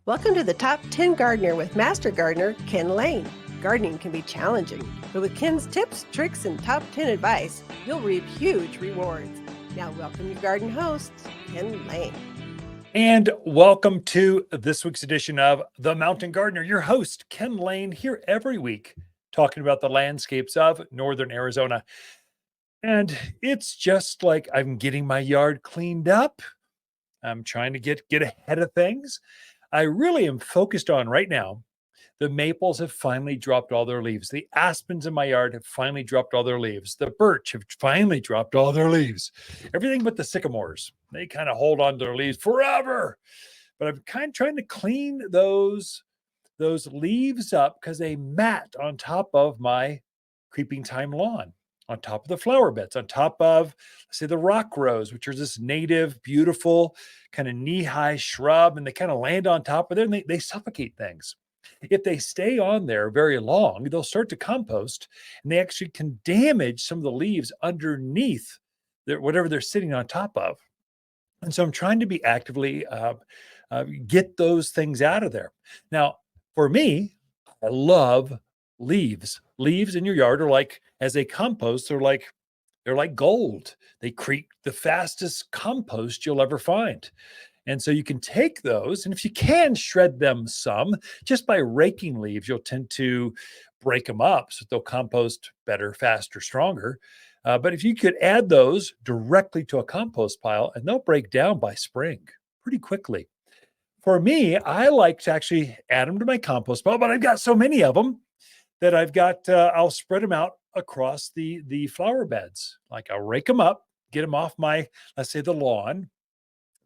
Welcome to the Top 10 Gardener with Master Gardener Ken Lain. Gardening can be challenging, but with Ken's tips, tricks, and top 10 advice, you'll reap huge rewards. Now, welcome your garden host, Ken Lain. And welcome to this week's edition of The Mountain Gardener. Your host, Ken Lain, here every week talking about the landscapes of northern Arizona. And it's just like I'm getting my yard cleaned up. I'm trying to get ahead of things. I really am focused on right now. The maples have finally dropped all their leaves. The aspens in my yard have finally dropped all their leaves. The birch have finally dropped all their leaves. Everything but the sycamores. They kind of hold on to their leaves forever. But I'm kind of trying to clean those leaves up because they mat on top of my creeping thyme lawn, on top of the flower beds, on top of, say, the rock rose, which is this native, beautiful, kind of knee-high shrub, and they kind of land on top of there and they suffocate things. If they stay on there very long, they'll start to compost and they actually can damage some of the leaves underneath whatever they're sitting on top of. And so I'm trying to be actively get those things out of there. Now, for me, I love leaves. Leaves in your yard are like, as they compost, they're like gold. They create the fastest compost you'll ever find. And so you can take those, and if you can shred them some, just by raking leaves, you'll tend to break them up so they'll compost better, faster, stronger. But if you could add those directly to a compost pile, and they'll break down by spring pretty quickly. For me, I like to actually add them to my compost pile, but I've got so many of them that I'll spread them out across the flower beds. Like I'll rake them up, get them off my, let's say, the lawn,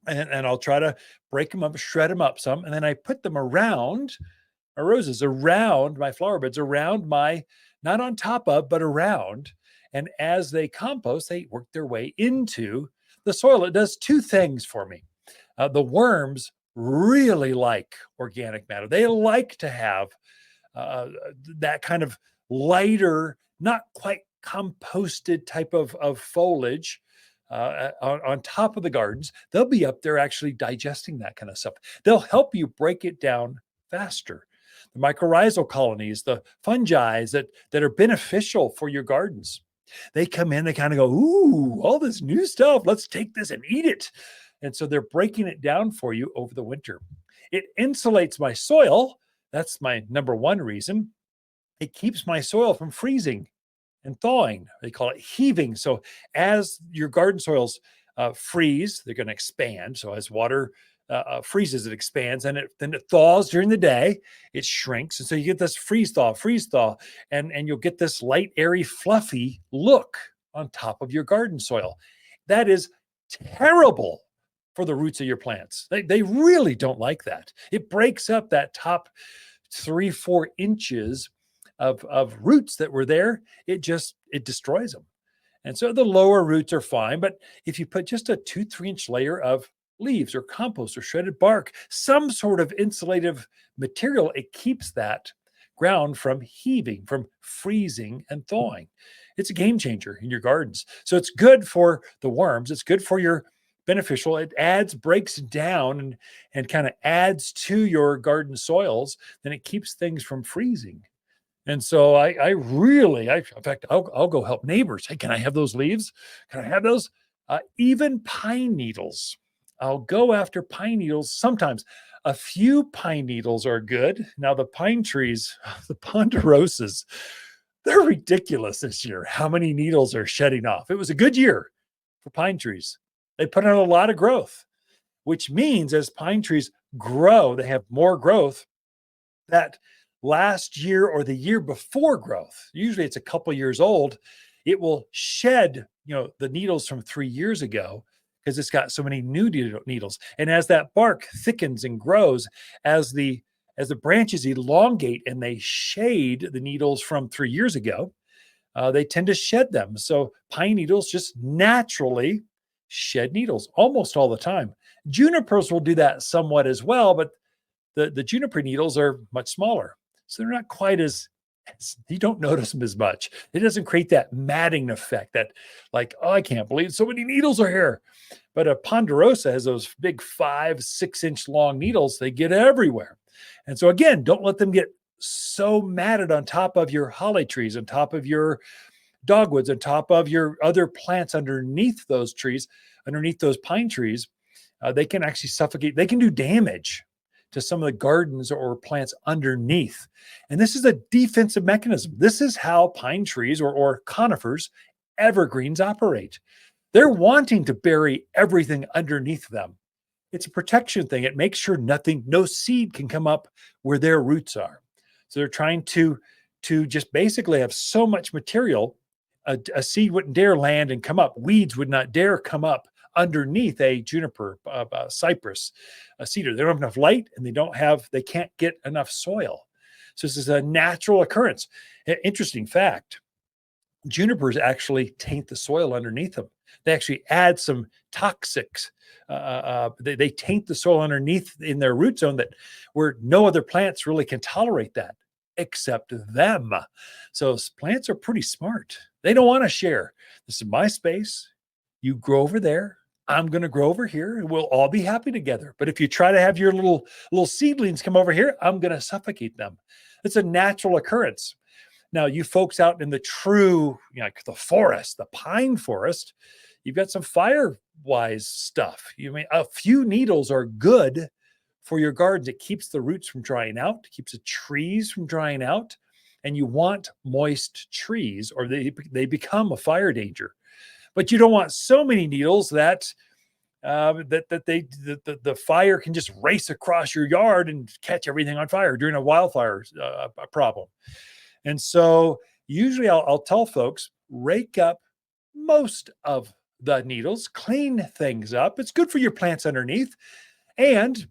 and I'll try to break them up, shred them up some, and then I put them around my roses, around my flower beds, around my, not on top of, but around. And as they compost, they work their way into the soil. It does two things for me. The worms really like organic matter. They like to have that kind of lighter, not quite composted type of foliage on top of the gardens. They'll be up there actually digesting that kind of stuff. They'll help you break it down faster. The mycorrhizal colonies, the fungi that are beneficial for your gardens, they come in, they kind of go, ooh, all this new stuff. Let's take this and eat it. And so they're breaking it down for you over the winter. It insulates my soil. That's my number one reason. It keeps my soil from freezing and thawing. They call it heaving. So as your garden soils freeze, they're going to expand. So as water freezes, it expands, and then it thaws during the day. It shrinks, and so you get this freeze thaw, and you'll get this light, airy, fluffy look on top of your garden soil. That is terrible for the roots of your plants. They really don't like that. It breaks up that top 3-4 inches of roots that were there. It destroys them. And so the lower roots are fine, but if you put just a 2-3 inch layer of leaves or compost or shredded bark, some sort of insulative material, it keeps that ground from heaving, from freezing and thawing. It's a game changer in your gardens. So it's good for the worms. It's good for your beneficial. It breaks down and kind of adds to your garden soils. Then it keeps things from freezing. And so in fact, I'll go help neighbors. Hey, can I have those leaves? Can I have those? Even pine needles. I'll go after pine needles. Sometimes a few pine needles are good. Now the pine trees, the ponderosas, they're ridiculous this year. How many needles are shedding off? It was a good year for pine trees. They put on a lot of growth, which means as pine trees grow, they have more growth. That last year or the year before growth, usually it's a couple years old, it will shed, the needles from 3 years ago because it's got so many new needles. And as that bark thickens and grows, as the branches elongate and they shade the needles from 3 years ago, they tend to shed them. So pine needles just naturally shed needles almost all the time. Junipers will do that somewhat as well, but the juniper needles are much smaller. So they're not quite you don't notice them as much. It doesn't create that matting effect that like, oh, I can't believe so many needles are here. But a ponderosa has those big 5-6 inch long needles. They get everywhere. And so again, don't let them get so matted on top of your holly trees, on top of your dogwoods, on top of your other plants underneath those trees, underneath those pine trees. They can actually suffocate. They can do damage to some of the gardens or plants underneath. And this is a defensive mechanism. This is how pine trees or conifers, evergreens operate. They're wanting to bury everything underneath them. It's a protection thing. It makes sure no seed can come up where their roots are. So they're trying to just basically have so much material, a seed wouldn't dare land and come up. Weeds would not dare come up underneath a juniper, cypress, a cedar. They don't have enough light, and they can't get enough soil. So this is a natural occurrence. Interesting fact, junipers actually taint the soil underneath them. They actually add some toxics. They taint the soil underneath in their root zone where no other plants really can tolerate that except them. So plants are pretty smart. They don't want to share. This is my space. You grow over there. I'm going to grow over here, and we'll all be happy together. But if you try to have your little seedlings come over here, I'm going to suffocate them. It's a natural occurrence. Now, you folks out in the true, like the forest, the pine forest, you've got some fire-wise stuff. A few needles are good for your gardens. It keeps the roots from drying out, keeps the trees from drying out, and you want moist trees, or they become a fire danger. But you don't want so many needles that the fire can just race across your yard and catch everything on fire during a wildfire problem. And so usually I'll tell folks, rake up most of the needles, clean things up. It's good for your plants underneath, and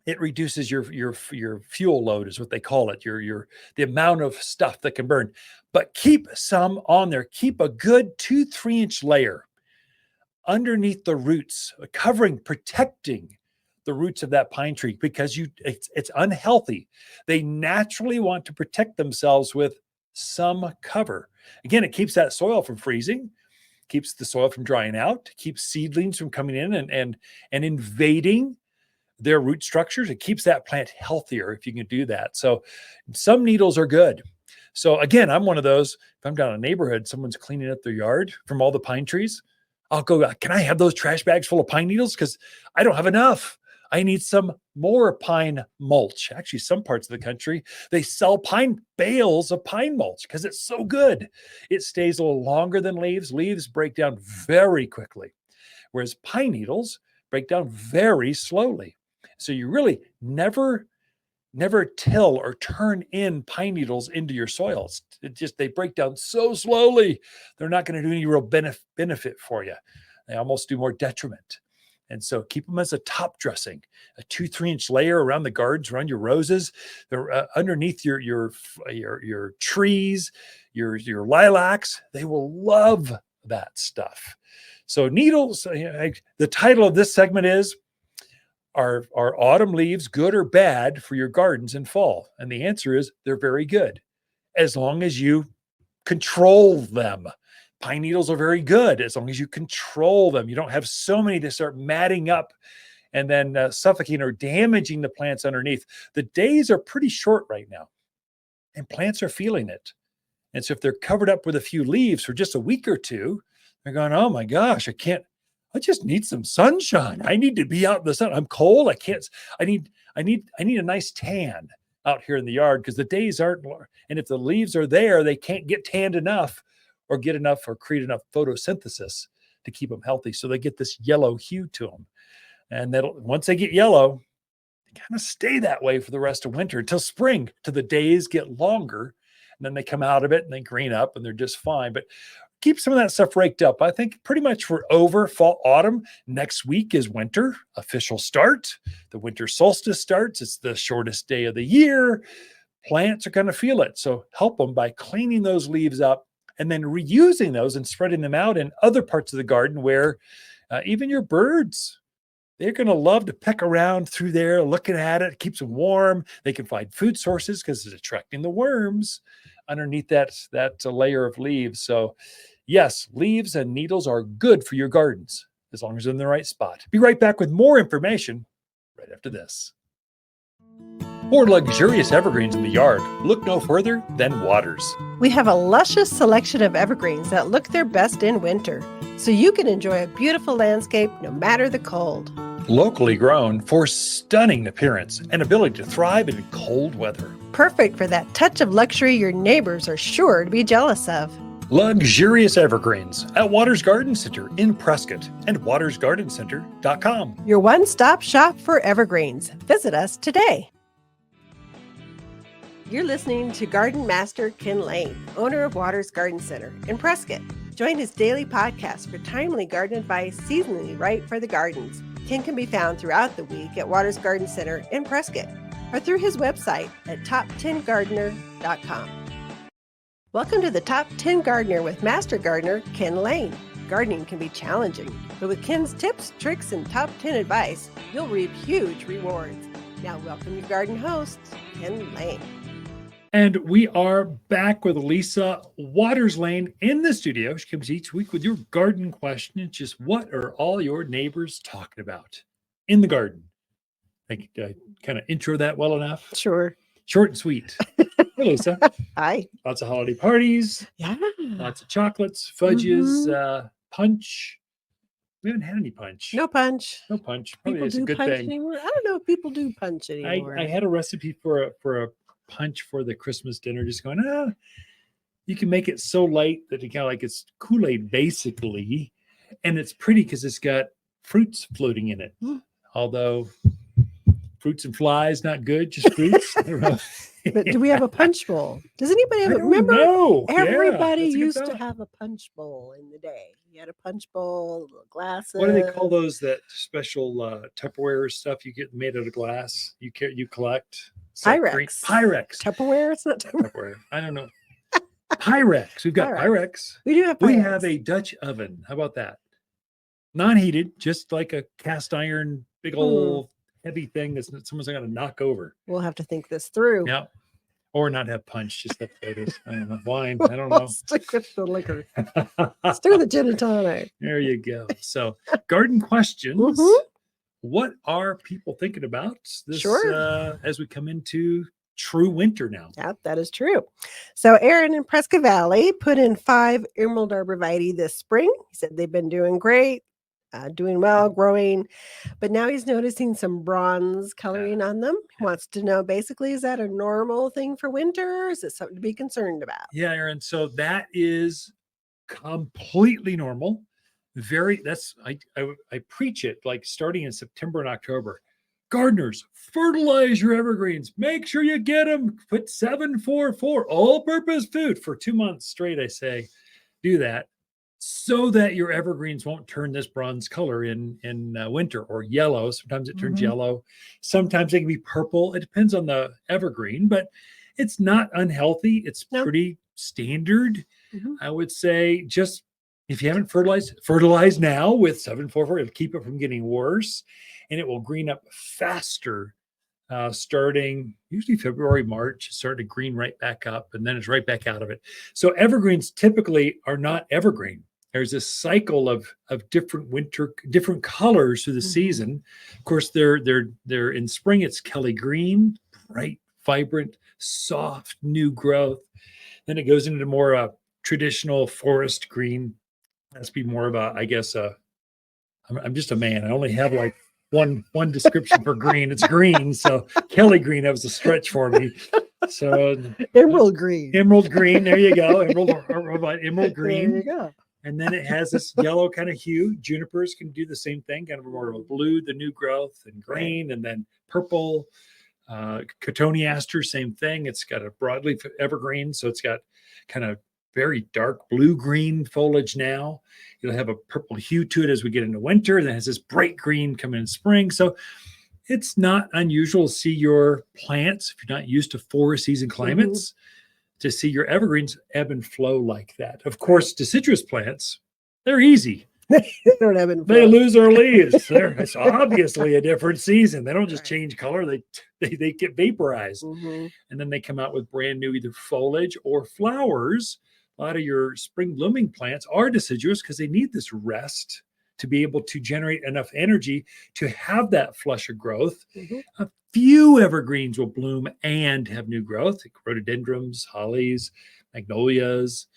it reduces your fuel load, is what they call it, the amount of stuff that can burn. But keep some on there. Keep a good 2-3 inch layer underneath the roots, protecting the roots of that pine tree, because it's unhealthy. They naturally want to protect themselves with some cover. Again, it keeps that soil from freezing, keeps the soil from drying out, keeps seedlings from coming in and invading their root structures. It keeps that plant healthier if you can do that. So some needles are good. So again, I'm one of those. If I'm down in a neighborhood, someone's cleaning up their yard from all the pine trees, I'll go, can I have those trash bags full of pine needles? Because I don't have enough. I need some more pine mulch. Actually, some parts of the country, they sell bales of pine mulch because it's so good. It stays a little longer than leaves. Leaves break down very quickly, whereas pine needles break down very slowly. So you really never till or turn in pine needles into your soils. They break down so slowly. They're not going to do any real benefit for you. They almost do more detriment. And so keep them as a top dressing, a 2-3 inch layer around the gardens, around your roses. They're underneath your trees, your lilacs. They will love that stuff. So needles, the title of this segment is, Are autumn leaves good or bad for your gardens in fall? And the answer is they're very good, as long as you control them. Pine needles are very good as long as you control them. You don't have so many to start matting up and then suffocating or damaging the plants underneath. The days are pretty short right now, and plants are feeling it. And so if they're covered up with a few leaves for just a week or two, they're going, oh my gosh, I just need some sunshine. I need to be out in the sun. I'm cold. I need a nice tan out here in the yard, because the days aren't, and if the leaves are there, they can't get tanned enough or create enough photosynthesis to keep them healthy. So they get this yellow hue to them. And once they get yellow, they kind of stay that way for the rest of winter until spring, till the days get longer. And then they come out of it and they green up and they're just fine. But keep some of that stuff raked up. I think pretty much we're over fall, autumn. Next week is winter, official start. The winter solstice starts. It's the shortest day of the year. Plants are going to feel it. So help them by cleaning those leaves up and then reusing those and spreading them out in other parts of the garden where even your birds, they're going to love to peck around through there, looking at it. It keeps them warm. They can find food sources because it's attracting the worms underneath that layer of leaves. So yes, leaves and needles are good for your gardens as long as they're in the right spot. Be right back with more information right after this. For luxurious evergreens in the yard, look no further than Waters. We have a luscious selection of evergreens that look their best in winter, so you can enjoy a beautiful landscape no matter the cold. Locally grown for stunning appearance and ability to thrive in cold weather. Perfect for that touch of luxury your neighbors are sure to be jealous of. Luxurious evergreens at Waters Garden Center in Prescott and watersgardencenter.com. Your one-stop shop for evergreens. Visit us today. You're listening to Garden Master Ken Lain, owner of Waters Garden Center in Prescott. Join his daily podcast for timely garden advice seasonally right for the gardens. Ken can be found throughout the week at Waters Garden Center in Prescott or through his website at top10gardener.com. Welcome to the Top 10 Gardener with Master Gardener Ken Lain. Gardening can be challenging, but with Ken's tips, tricks, and top 10 advice, you'll reap huge rewards. Now welcome your garden host, Ken Lain. And we are back with Lisa Lain in the studio. She comes each week with your garden question. It's just, what are all your neighbors talking about in the garden? I kind of intro that well enough. Sure. Short and sweet. Hey, Lisa. Hi. Lots of holiday parties. Yeah. Lots of chocolates, fudges, punch. We haven't had any punch. No punch. No punch. Probably People is a do good punch thing. anymore. I don't know if people do punch anymore. I had a recipe for a punch for the Christmas dinner. Just going, you can make it so light that it kind of like it's Kool-Aid basically, and it's pretty because it's got fruits floating in it. Although fruits and flies not good, just fruits. I don't know. But do we have a punch bowl? Does anybody have I it? don't Remember, know. everybody Yeah, used to have a punch bowl in the day. You had a punch bowl, little glasses. What do they call those? That special Tupperware stuff you get made out of glass? You collect. Pyrex. Pyrex. Tupperware? It's not Tupperware. Tupperware. I don't know. Pyrex. We've got Pyrex. We do have Pyrex. We have a Dutch oven. How about that? Non-heated, just like a cast iron, big old heavy thing that someone's got to knock over. We'll have to think this through. Yeah. Or not have punch, just have potatoes. I don't know. Wine. I don't know. Stick with the liquor. Stick with the gin and tonic. There you go. So, garden questions. What are people thinking about this as we come into true winter now? Yeah, that is true. So Aaron in Prescott Valley put in 5 Emerald Arborvitae this spring. He said they've been doing great, doing well, growing, but now he's noticing some bronze coloring on them. He wants to know, basically, is that a normal thing for winter, or is it something to be concerned about? Yeah, Aaron. So that is completely normal. I preach it like starting in September and October. Gardeners, fertilize your evergreens. Make sure you get them. Put 744 all-purpose food for 2 months straight. I say, do that so that your evergreens won't turn this bronze color in winter, or yellow. Sometimes it turns yellow. Sometimes it can be purple. It depends on the evergreen, but it's not unhealthy. It's pretty standard. I would say, just if you haven't fertilize now with 744. It'll keep it from getting worse, and it will green up faster starting usually February, March. Start to green right back up, and then it's right back out of it. So evergreens typically are not evergreen. There's this cycle of different colors through the season. Of course, they're in spring. It's Kelly green, bright, vibrant, soft, new growth. Then it goes into more traditional forest green. That's be more of I'm just a man. I only have like one description for green. It's green. So Kelly green, that was a stretch for me. So Emerald green. There you go. Emerald green. There you go. And then it has this yellow kind of hue. Junipers can do the same thing, kind of more of a blue, the new growth, and green, and then purple. Cotoneaster, same thing. It's got a broadleaf evergreen, so it's got kind of very dark blue-green foliage now. It'll have a purple hue to it as we get into winter. Then it has this bright green coming in spring. So it's not unusual to see your plants, if you're not used to 4-season climates, to see your evergreens ebb and flow like that. Of course, deciduous plants, they're easy. They don't ebb and flow. They lose their leaves. It's obviously a different season. They don't just change color. They get vaporized. And then they come out with brand new either foliage or flowers. A lot of your spring blooming plants are deciduous because they need this rest to be able to generate enough energy to have that flush of growth. Mhm. A few evergreens will bloom and have new growth, like rhododendrons, hollies, magnolias.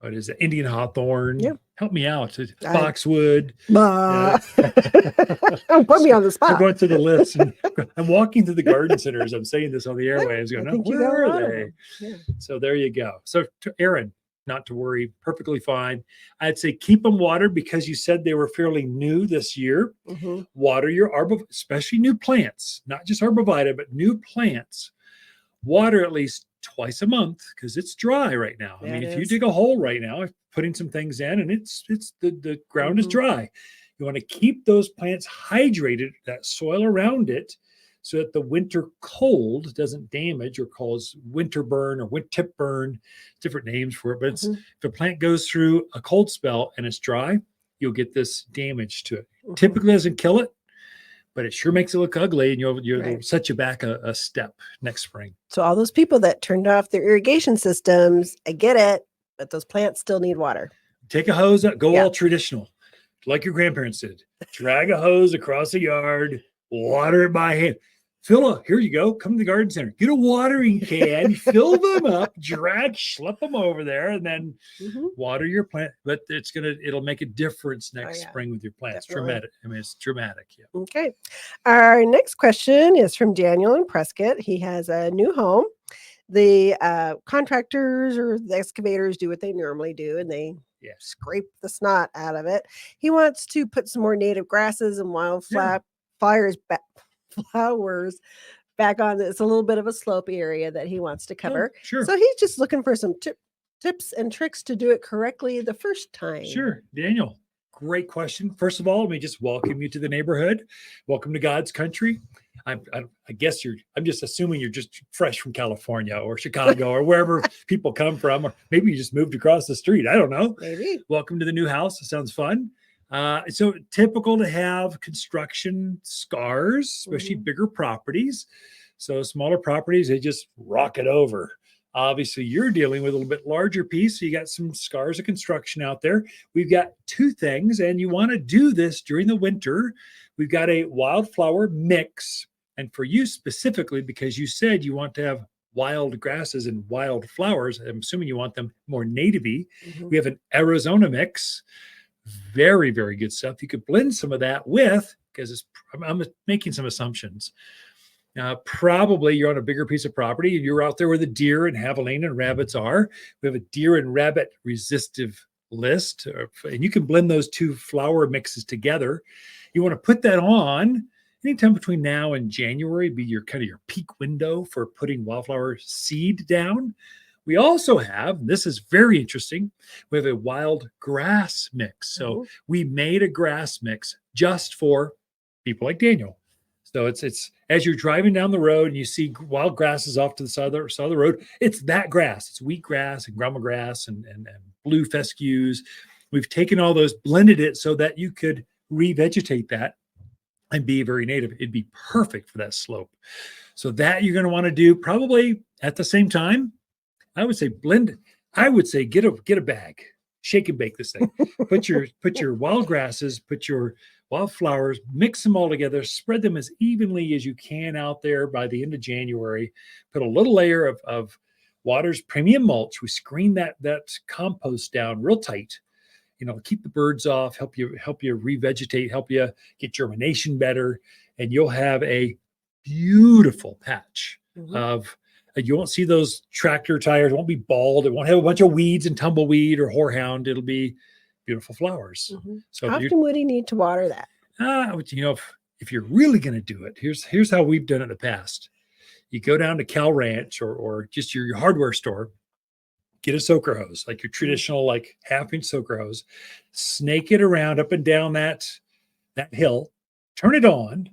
What is it? Indian hawthorn. Yeah. Help me out. I- Boxwood. Bah. Put me on the I'm spot. going through the list, and I'm walking through the garden centers. I'm saying this on the airwaves. I Going, think you where got a are lot of they? them. Yeah. So there you go. So to Aaron, not to worry, perfectly fine. I'd say keep them watered because you said they were fairly new this year. Mm-hmm. Water your especially new plants, not just arborvitae, but new plants. Water at least twice a month because it's dry right now. I Yeah, mean, it if you is. dig a hole right now, putting some things in, and it's the ground is Mhm. dry. You want to keep those plants hydrated, that soil around it, so that the winter cold doesn't damage or cause winter burn or tip burn, different names for it. But it's, Mhm. if a plant goes through a cold spell and it's dry, you'll get this damage to it. Mhm. Typically doesn't kill it, but it sure makes it look ugly, and you'll Right. set you back a step next spring. So all those people that turned off their irrigation systems, I get it, but those plants still need water. Take a hose up, go Yeah. all traditional, like your grandparents did. Drag a hose across the yard, water it by hand. Here you go. Come to the garden center. Get a watering can, fill them up, schlep them over there, and then Mhm. water your plant. But it'll make a difference next yeah. spring with your plants. Definitely. Dramatic. I mean, it's dramatic. Yeah. Okay. Our next question is from Daniel in Prescott. He has a new home. The contractors or the excavators do what they normally do, and they Yeah. scrape the snot out of it. He wants to put some more native grasses and Yeah. flowers back on. It's a little bit of a slopey area that he wants to cover. Sure. So he's just looking for some tips and tricks to do it correctly the first time. Sure. Daniel, great question. First of all, let me just welcome you to the neighborhood. Welcome to God's country. I guess I'm just assuming you're just fresh from California or Chicago or wherever people come from, or maybe you just moved across the street. I don't know. Maybe. Welcome to the new house. It sounds fun. So typical to have construction scars, especially Mhm. bigger properties. So smaller properties, they just rock it over. Obviously, you're dealing with a little bit larger piece. So you got some scars of construction out there. We've got two things, and you want to do this during the winter. We've got a wildflower mix. And for you specifically, because you said you want to have wild grasses and wild flowers, I'm assuming you want them more native-y. Mhm. We have an Arizona mix. Very, very good stuff. You could blend some of that with, because I'm making some assumptions. Probably you're on a bigger piece of property and you're out there where the deer and javelina and rabbits are. We have a deer and rabbit resistive list, and you can blend those two flower mixes together. You want to put that on anytime between now and January, be your kind of your peak window for putting wildflower seed down. We also have, this is very interesting, we have a wild grass mix. So we made a grass mix just for people like Daniel. So it's as you're driving down the road and you see wild grasses off to the side of the road, it's that grass. It's wheatgrass and grama grass and blue fescues. We've taken all those, blended it so that you could revegetate that and be very native. It'd be perfect for that slope. So that you're going to want to do probably at the same time. I would say blend. I would say get a bag, shake and bake this thing. Put your wild grasses, put your wildflowers, mix them all together, spread them as evenly as you can out there by the end of January. Put a little layer of Water's premium mulch. We screen that compost down real tight. Keep the birds off, help you revegetate, help you get germination better, and you'll have a beautiful patch of. You won't see those tractor tires. It won't be bald. It won't have a bunch of weeds and tumbleweed or horehound. It'll be beautiful flowers. So how often would he need to water that? If you're really going to do it, here's how we've done it in the past. You go down to Cal Ranch or just your hardware store, get a soaker hose, like your traditional like half-inch soaker hose, snake it around up and down that hill, turn it on,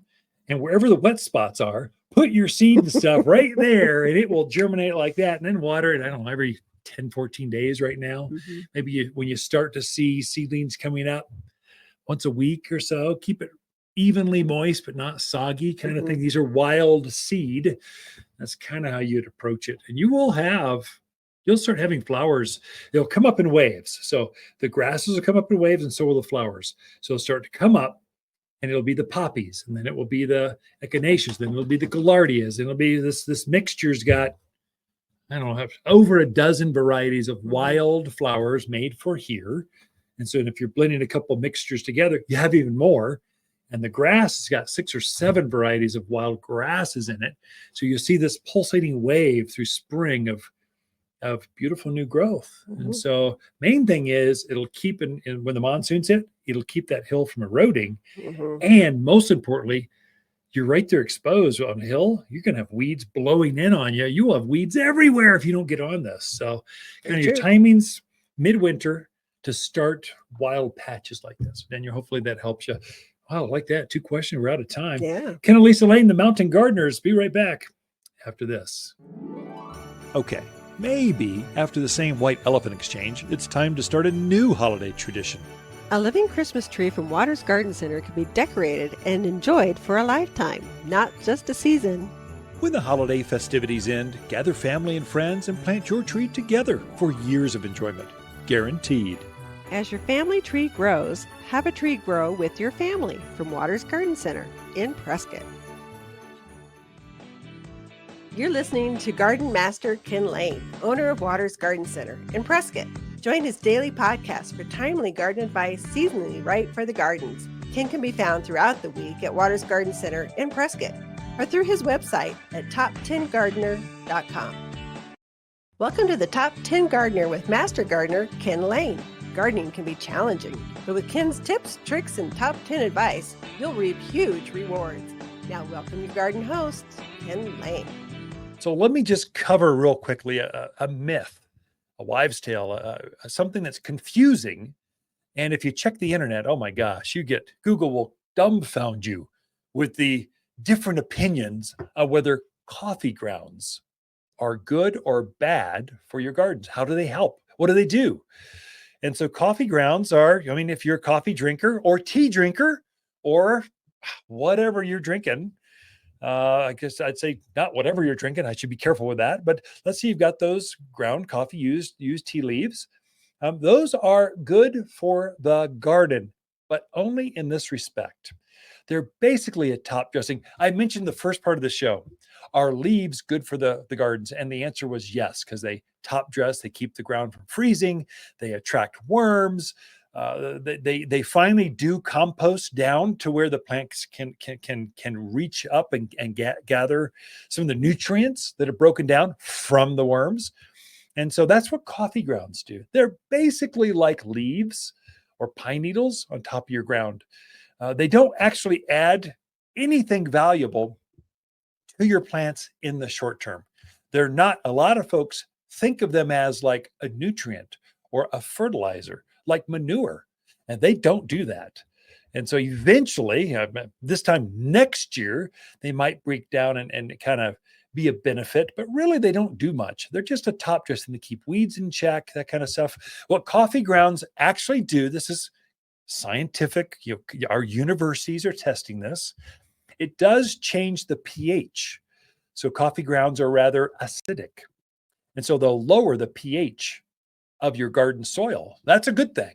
and wherever the wet spots are, put your seed and stuff right there, and it will germinate like that. And then water it, I don't know, every 10, 14 days right now. Maybe when you start to see seedlings coming up once a week or so, keep it evenly moist, but not soggy kind of thing. These are wild seed. That's kind of how you'd approach it. And you will have you'll start having flowers. They'll come up in waves. So the grasses will come up in waves, and so will the flowers. So they'll start to come up, and it'll be the poppies, and then it will be the echinaceas, then it'll be the gaillardias, and it'll be this mixture's got, I don't know, over a dozen varieties of wild flowers made for here. And so if you're blending a couple mixtures together, you have even more. And the grass has got 6 or 7 varieties of wild grasses in it. So you'll see this pulsating wave through spring of beautiful new growth. And so main thing is it'll keep in when the monsoons hit, it'll keep that hill from eroding. And most importantly, you're right there exposed on a hill. You're going to have weeds blowing in on you. You will have weeds everywhere if you don't get on this. So kind of your timings midwinter to start wild patches like this. Then hopefully that helps you. Wow, I like that. 2 questions. We're out of time. Yeah. Ken and Lisa Lain, the Mountain Gardeners. Be right back after this. Okay, maybe after the same white elephant exchange, it's time to start a new holiday tradition. A living Christmas tree from Waters Garden Center can be decorated and enjoyed for a lifetime, not just a season. When the holiday festivities end, gather family and friends and plant your tree together for years of enjoyment. Guaranteed. As your family tree grows, have a tree grow with your family from Waters Garden Center in Prescott. You're listening to Garden Master Ken Lain, owner of Waters Garden Center in Prescott. Join his daily podcast for timely garden advice seasonally right for the gardens. Ken can be found throughout the week at Waters Garden Center in Prescott or through his website at top10gardener.com. Welcome to the Top 10 Gardener with Master Gardener Ken Lain. Gardening can be challenging, but with Ken's tips, tricks, and top 10 advice, you'll reap huge rewards. Now welcome your garden host, Ken Lain. So let me just cover real quickly a myth, a wives' tale, something that's confusing. And if you check the internet, oh my gosh, Google will dumbfound you with the different opinions of whether coffee grounds are good or bad for your gardens. How do they help? What do they do? And so coffee grounds are, if you're a coffee drinker or tea drinker or whatever you're drinking, I guess I'd say not whatever you're drinking. I should be careful with that. But let's say you've got those ground coffee used tea leaves. Those are good for the garden, but only in this respect. They're basically a top dressing. I mentioned the first part of the show. Are leaves good for the gardens? And the answer was yes, because they top dress, they keep the ground from freezing, they attract worms. They finally do compost down to where the plants can reach up and gather some of the nutrients that are broken down from the worms. And so that's what coffee grounds do. They're basically like leaves or pine needles on top of your ground. They don't actually add anything valuable to your plants in the short term. They're not, a lot of folks think of them as like a nutrient or a fertilizer, like manure, and they don't do that. And so eventually, this time next year, they might break down and kind of be a benefit, but really they don't do much. They're just a top dressing to keep weeds in check, that kind of stuff. What coffee grounds actually do, this is scientific, our universities are testing this. It does change the pH. So coffee grounds are rather acidic. And so they'll lower the pH of your garden soil. That's a good thing,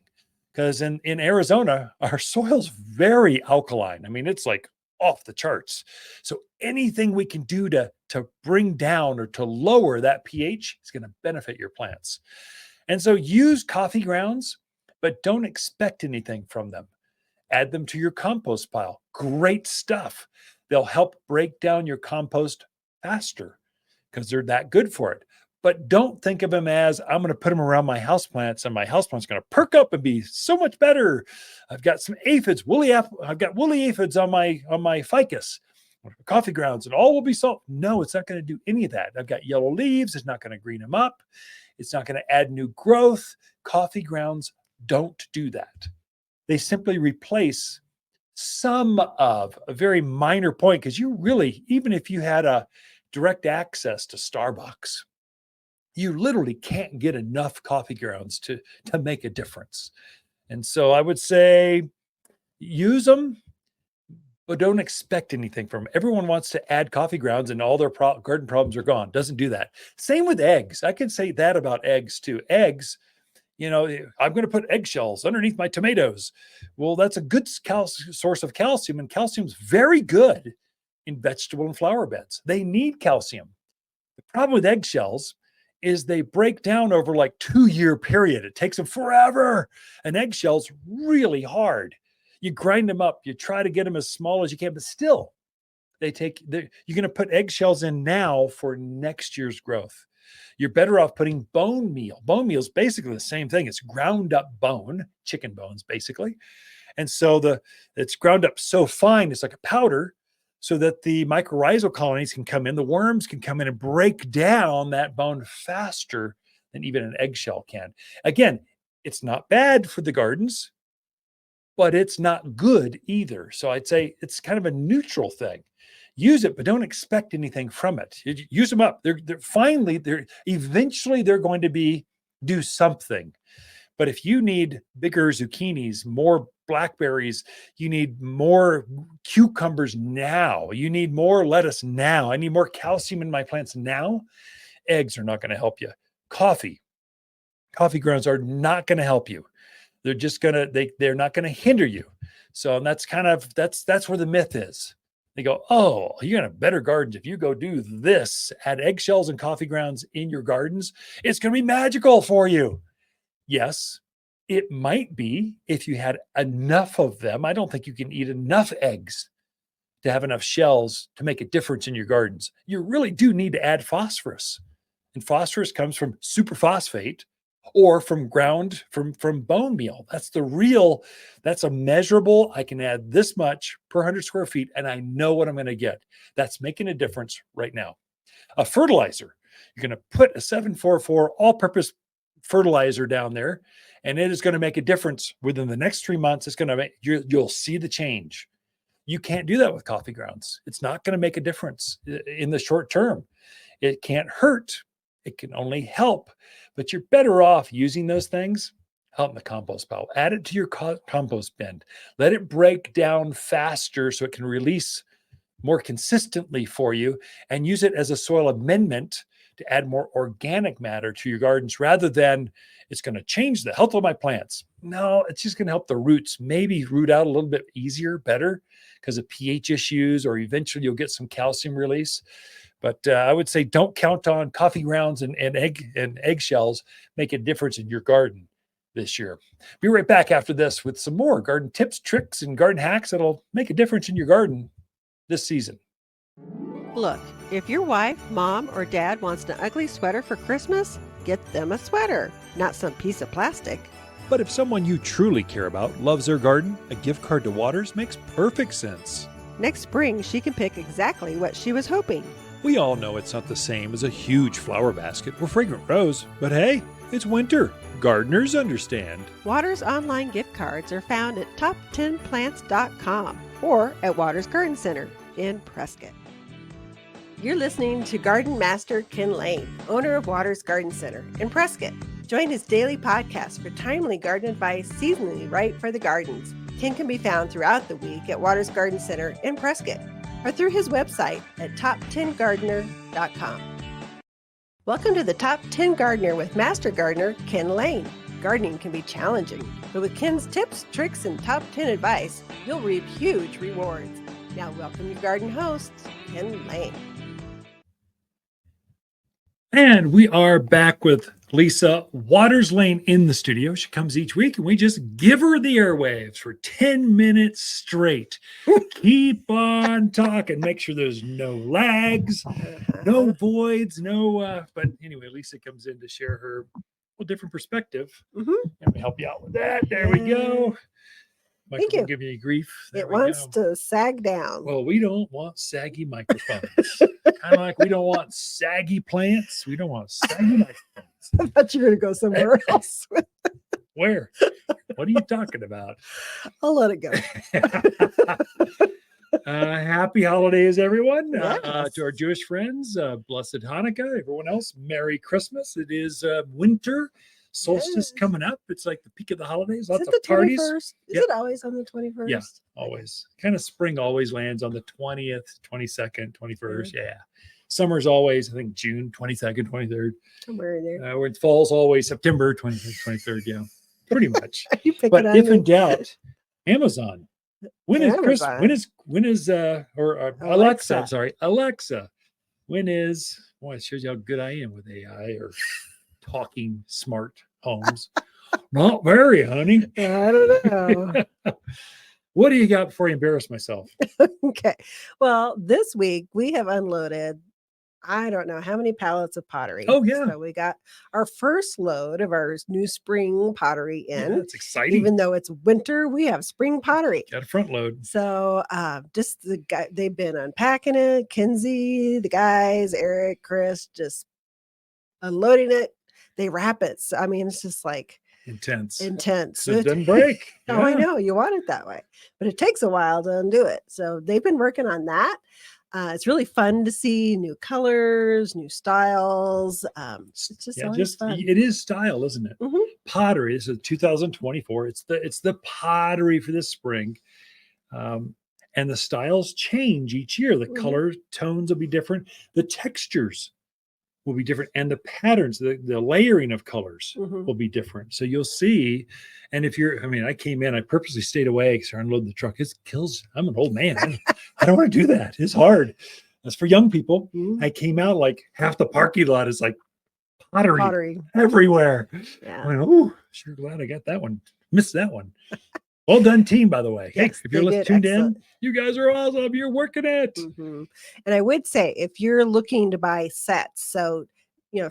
because in Arizona, our soil's very alkaline. It's like off the charts. So anything we can do to bring down or to lower that pH is going to benefit your plants. And so use coffee grounds, but don't expect anything from them. Add them to your compost pile. Great stuff. They'll help break down your compost faster because they're that good for it. But don't think of them as, I'm going to put them around my houseplants and my houseplant's going to perk up and be so much better. I've got some aphids, I've got woolly aphids on my ficus, coffee grounds, and all will be salt. No, it's not going to do any of that. I've got yellow leaves. It's not going to green them up. It's not going to add new growth. Coffee grounds don't do that. They simply replace some of a very minor point, because you really, even if you had a direct access to Starbucks, you literally can't get enough coffee grounds to make a difference. And so I would say use them, but don't expect anything from them. Everyone wants to add coffee grounds and all their garden problems are gone. Doesn't do that. Same with eggs. I can say that about eggs too. Eggs, I'm going to put eggshells underneath my tomatoes. Well, that's a good source of calcium, and calcium's very good in vegetable and flower beds. They need calcium. The problem with eggshells is they break down over like 2-year period. It takes them forever. An eggshell's really hard. You grind them up, you try to get them as small as you can, but still, you're going to put eggshells in now for next year's growth. You're better off putting bone meal. Bone meal is basically the same thing. It's ground up bone, chicken bones, basically. And so it's ground up so fine, it's like a powder, so that the mycorrhizal colonies can come in, the worms can come in and break down that bone faster than even an eggshell can. Again, it's not bad for the gardens, but it's not good either. So I'd say it's kind of a neutral thing. Use it, but don't expect anything from it. Use them up. Eventually they're going to do something. But if you need bigger zucchinis, more blackberries, you need more cucumbers now, you need more lettuce now, I need more calcium in my plants now, eggs are not going to help you. Coffee grounds are not going to help you. They're just they're not going to hinder you. So that's where the myth is. They go, oh, you're going to have better gardens if you go do this, add eggshells and coffee grounds in your gardens. It's going to be magical for you. Yes, it might be if you had enough of them. I don't think you can eat enough eggs to have enough shells to make a difference in your gardens. You really do need to add phosphorus. And phosphorus comes from superphosphate or from bone meal. That's a measurable. I can add this much per 100 square feet and I know what I'm going to get. That's making a difference right now. A fertilizer, you're going to put a 744 all-purpose fertilizer down there, and it is going to make a difference within the next 3 months. It's going to make you'll see the change. You can't do that with coffee grounds. It's not going to make a difference in the short term. It can't hurt. It can only help, but you're better off using those things out in the compost pile. Add it to your compost bin. Let it break down faster so it can release more consistently for you, and use it as a soil amendment to add more organic matter to your gardens, rather than it's going to change the health of my plants. No, it's just going to help the roots maybe root out a little bit easier, better, because of pH issues, or eventually you'll get some calcium release. But I would say don't count on coffee grounds and eggshells make a difference in your garden this year. Be right back after this with some more garden tips, tricks, and garden hacks that'll make a difference in your garden this season. Look, if your wife, mom, or dad wants an ugly sweater for Christmas, get them a sweater, not some piece of plastic. But if someone you truly care about loves their garden, a gift card to Waters makes perfect sense. Next spring, she can pick exactly what she was hoping. We all know it's not the same as a huge flower basket or fragrant rose, but hey, it's winter. Gardeners understand. Waters online gift cards are found at top10plants.com or at Waters Garden Center in Prescott. You're listening to Garden Master Ken Lain, owner of Waters Garden Center in Prescott. Join his daily podcast for timely garden advice seasonally right for the gardens. Ken can be found throughout the week at Waters Garden Center in Prescott or through his website at top10gardener.com. Welcome to the Top 10 Gardener with Master Gardener Ken Lain. Gardening can be challenging, but with Ken's tips, tricks, and top 10 advice, you'll reap huge rewards. Now welcome your garden host, Ken Lain. And we are back with Lisa Lain in the studio. She comes each week and we just give her the airwaves for 10 minutes straight. Keep on talking. Make sure there's no lags, no voids, but anyway, Lisa comes in to share her different perspective. Let me help you out with that. There we go. Thank you. Give you grief. It wants to sag down. Well, we don't want saggy microphones. Kind of like we don't want saggy plants. We don't want saggy microphones. I thought you were going to go somewhere else. Where? What are you talking about? I'll let it go. Happy holidays, everyone. Yes. To our Jewish friends, blessed Hanukkah. Everyone else, Merry Christmas. It is winter. solstice Yes. coming up. It's like the peak of the holidays. Is Lots it of the parties. 21st? Is Yep. it always on the 21st? Yeah, always. Kind of spring always lands on the 20th, 22nd, 21st. Yeah. Summer's always, I think, June 22nd, 23rd. Somewhere in there. When fall's always September 23rd, 23rd. Yeah, pretty much. Are you picking But on if me? in doubt, Amazon. When is Amazon. Alexa, I'm Alexa. sorry, Alexa. When is, boy, it shows you how good I am with AI or talking smart homes. Not very, honey. I don't know. What do you got before I embarrass myself? Okay. Well, this week we have unloaded, I don't know how many pallets of pottery. Oh, yeah. So we got our first load of our new spring pottery Yeah, in. it's exciting. Even though it's winter, we have spring pottery. Got a front load. So just the guy, they've been unpacking it. Kinsey, the guys, Eric, Chris, just unloading it. They wrap it. So, I mean, it's just like Intense. So it doesn't break. Oh, I know. You want it that way. But it takes a while to undo it. So they've been working on that. It's really fun to see new colors, new styles. It's just always fun. It is style, isn't it? Mhm. Pottery. This is 2024. It's the pottery for this spring. And the styles change each year. The color tones will be different. The textures will be different. And the patterns, the layering of colors will be different. So you'll see. And if you're, I mean, I came in, I purposely stayed away because I unloaded the truck. It kills. I'm an old man. I don't want to do that. It's hard. That's for young people. I came out like half the parking lot is like pottery. Everywhere. Yeah. I went, oh, sure glad I got that one. Missed that one. Well done, team, by the way. Yes, hey, if you're tuned in, you guys are awesome. You're working it. And I would say if you're looking to buy sets, so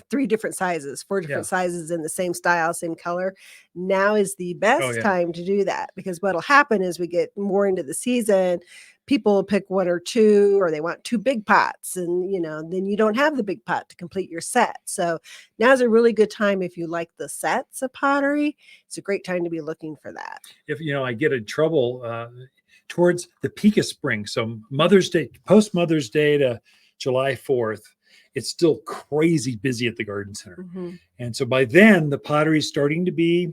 3 different sizes, 4 different sizes in the same style, same color, now is the best time to do that, because what'll happen is we get more into the season, people pick 1 or 2, or they want 2 big pots, and then you don't have the big pot to complete your set. So now's a really good time if you like the sets of pottery. It's a great time to be looking for that. If I get in trouble towards the peak of spring, so Mother's Day, post Mother's Day to July 4th, it's still crazy busy at the garden center. And so by then the pottery is starting to be,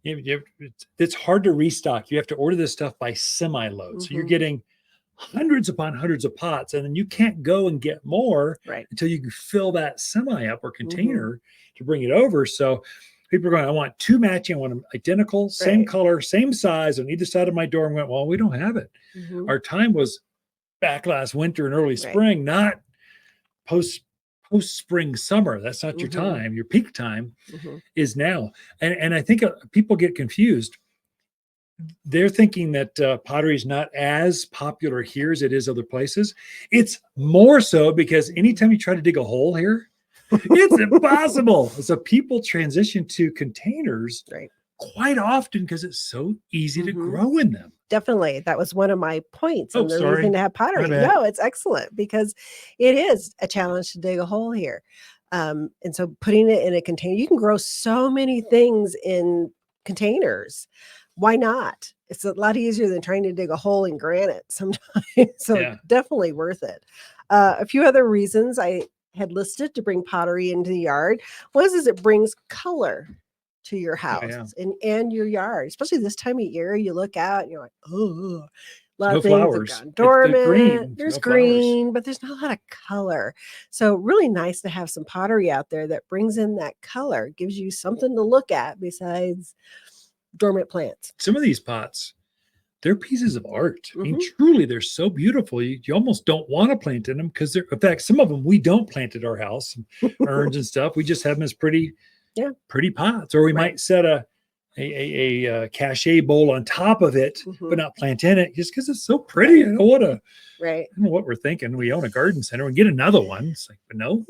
it's hard to restock. You have to order this stuff by semi-load. So you're getting hundreds upon hundreds of pots, and then you can't go and get more until you can fill that semi up or container to bring it over. So people are going, I want 2 matching, I want them identical, same color, same size on either side of my door. And went, well, we don't have it. Our time was back last winter and early spring, not post spring, summer. That's not your time. Your peak time is now. And I think people get confused. They're thinking that pottery is not as popular here as it is other places. It's more so because anytime you try to dig a hole here, it's impossible. So people transition to containers quite often because it's so easy to grow in them. Definitely. That was one of my points. And the reason to have pottery. No, it's excellent because it is a challenge to dig a hole here. And so putting it in a container, you can grow so many things in containers. Why not? It's a lot easier than trying to dig a hole in granite sometimes. So definitely worth it. A few other reasons I had listed to bring pottery into the yard is it brings color to your house and your yard, especially this time of year. You look out and you're like, oh, a lot of things have gone dormant. There's green, but there's not a lot of color. So really nice to have some pottery out there that brings in that color, gives you something to look at besides dormant plants. Some of these pots, they're pieces of art. I mean, truly, they're so beautiful. You almost don't want to plant in them because they're, in fact, some of them we don't plant at our house, urns and stuff. We just have them as pretty pots, or we might set a cachet bowl on top of it, but not plant in it just because it's so pretty. I don't want to. I don't know what we're thinking. We own a garden center and get another one. It's like, but no,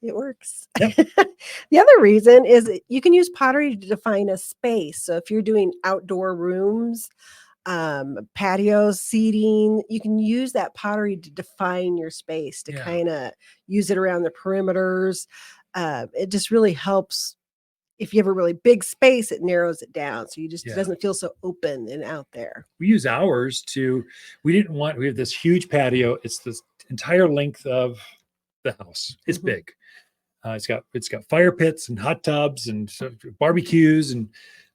it works. The other reason is you can use pottery to define a space. So if you're doing outdoor rooms, patios, seating, you can use that pottery to define your space, to kind of use it around the perimeters. It just really helps. If you have a really big space, it narrows it down. So it doesn't feel so open and out there. We use ours we have this huge patio. It's this entire length of the house. It's big. It's got fire pits and hot tubs and barbecues and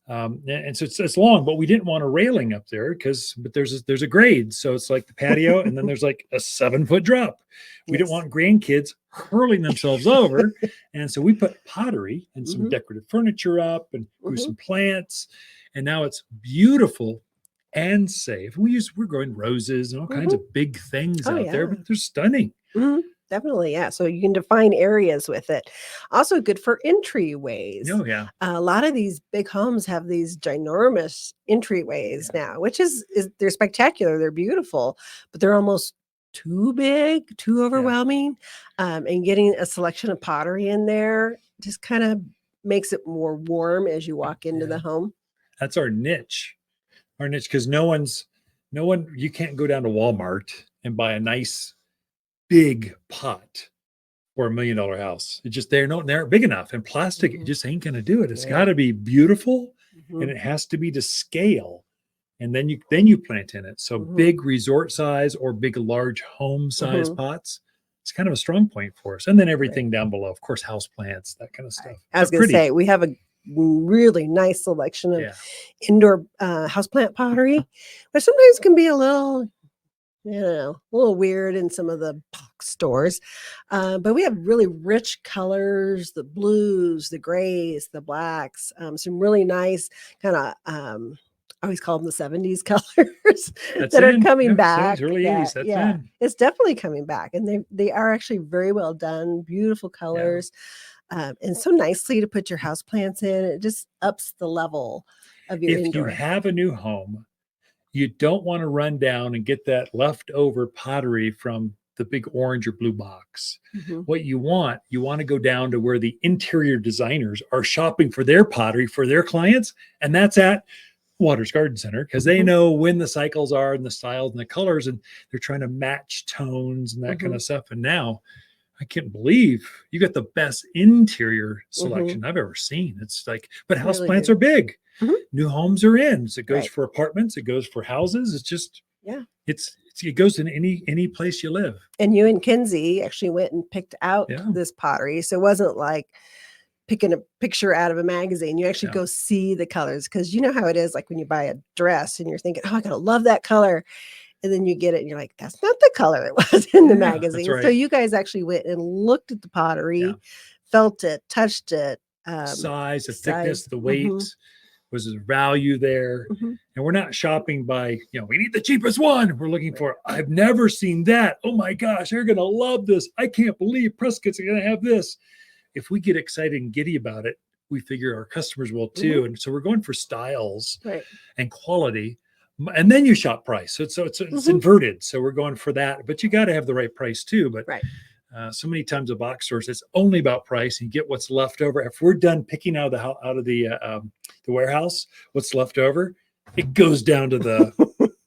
so it's long, but we didn't want a railing up there but there's a grade, so it's like the patio, and then there's like a 7-foot drop. We didn't want grandkids hurling themselves over, and so we put pottery and some decorative furniture up and grew some plants, and now it's beautiful and safe. We're growing roses and all kinds of big things out there, but they're stunning. Definitely, yeah. So you can define areas with it. Also good for entryways. Oh, yeah. A lot of these big homes have these ginormous entryways now, which is they're spectacular. They're beautiful, but they're almost too big, too overwhelming. And getting a selection of pottery in there just kind of makes it more warm as you walk into the home. That's our niche. Because you can't go down to Walmart and buy a nice big pot for $1 million house. It just, they aren't big enough, and plastic, it just ain't going to do it. It's got to be beautiful, and it has to be to scale. And then you plant in it. So big resort size or big, large home size pots, it's kind of a strong point for us. And then everything down below, of course, house plants, that kind of stuff. I was going to say, we have a really nice selection of indoor houseplant pottery, but sometimes can be a little weird in some of the box stores. But we have really rich colors, the blues, the grays, the blacks, some really nice kind of, I always call them the 70s colors that are coming back. 70s, early 80s, that's in. It's definitely coming back. And they are actually very well done, beautiful colors. And so nicely to put your house plants in. It just ups the level of your indoor. If you have a new home, you don't want to run down and get that leftover pottery from the big orange or blue box. What you want to go down to where the interior designers are shopping for their pottery for their clients. And that's at Waters Garden Center, because they know when the cycles are and the styles and the colors, and they're trying to match tones and that kind of stuff. And now I can't believe you got the best interior selection I've ever seen. It's like, but houseplants are big. New homes are in. So it goes for apartments. It goes for houses. It's just, it goes in any place you live. And you and Kinsey actually went and picked out this pottery. So it wasn't like picking a picture out of a magazine. You actually go see the colors, because you know how it is, like when you buy a dress and you're thinking, oh, I gotta love that color. And then you get it and you're like, that's not the color it was in the magazine. Right. So you guys actually went and looked at the pottery, felt it, touched it. Size, the thickness, the weight. Was the value there? And we're not shopping by, we need the cheapest one. We're looking for, I've never seen that. Oh my gosh, they're going to love this. I can't believe Prescott's going to have this. If we get excited and giddy about it, we figure our customers will too. And so we're going for styles and quality. And then you shop price. So it's inverted. So we're going for that, but you got to have the right price too. But so many times at box stores, it's only about price. You get what's left over. If we're done picking out of the warehouse, what's left over, it goes down to the